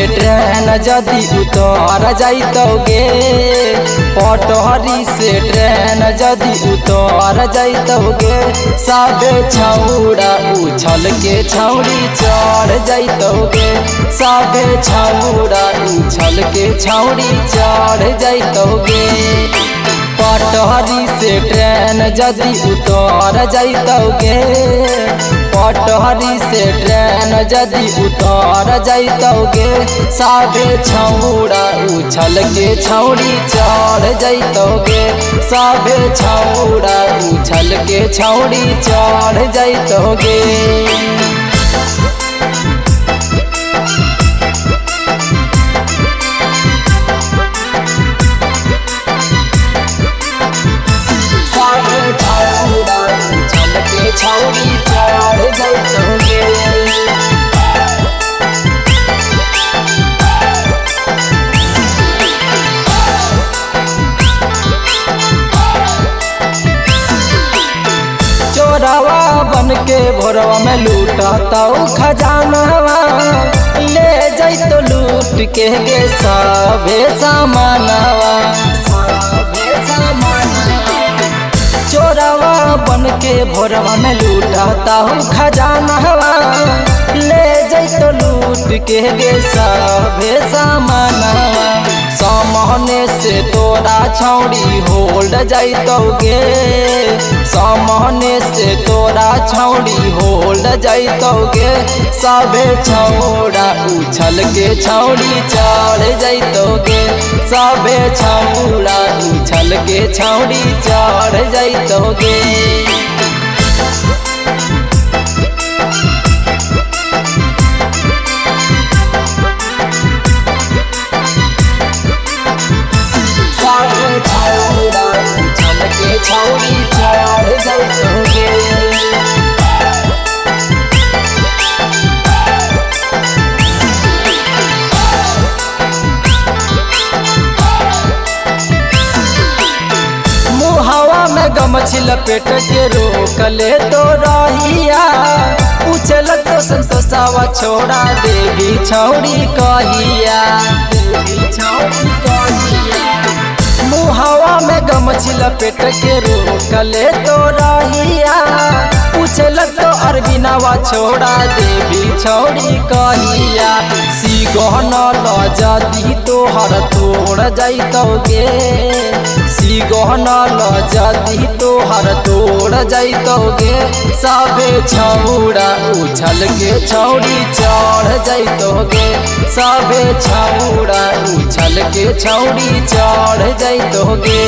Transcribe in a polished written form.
Train जदि उतर जाइतोगे, पटहरी से ट्रेन जदि उतर जाइतोगे, सबे छौड़ा उछल के छौड़ी चढ़ जाइतोगे, सबे छौड़ा उछल के छौड़ी चढ़ जाइतोगे। पटहरी से ट्रेन जदि उतर जाइतोगे, पटहरी से ट्रेन जदि उतर जाइतोगे, सबे छौड़ा उछल के छौड़ी चढ़ जाइतोगे, सबे छौड़ा उछल के छौड़ी चढ़ जाइतोगे। छौड़ी चढ़ जाइतोगे। चोरवा बन के भोरवा में लूटता खजानवा, ले जाइतो लूट के गे सबे सामानवा। चोरवा बन के भोरवा में लूटता हूँ खजानवा, ले जाइतो लूट के गे सबे सामानवा। सामने से तोरा छौड़ी होल्ड जाइतोगे, सामने से तोरा छौड़ी होल्ड जाइतोगे, सबे छौड़ा उछल के छौड़ी चढ़ जाइतोगे, सबे छौड़ा उछल के छौड़ी चढ़ जाइतोगे। छौड़ी चढ़ जाइतोगे। मुहावा में गमछी लपेट के रोक ले तो रहिया, पूछल तो संतोषावा छोड़ा देवी छौड़ी कहिया, देवी छौड़ी कहिया। मुहावा में गमछी लपेट के रोक ले तो रहिया, पूछल तो अरबिनावा छोड़ा देवी छौड़ी कहिया। सिगहन लजदी तोहर तोड़ जाइतोगे, सिगहन लजदी तोहर तोड़ जाइतोगे, सबे छौड़ा उछल के छौड़ी चढ़ जाइतोगे, सबे छौड़ा उछल के छौड़ी चढ़ जाइतोगे।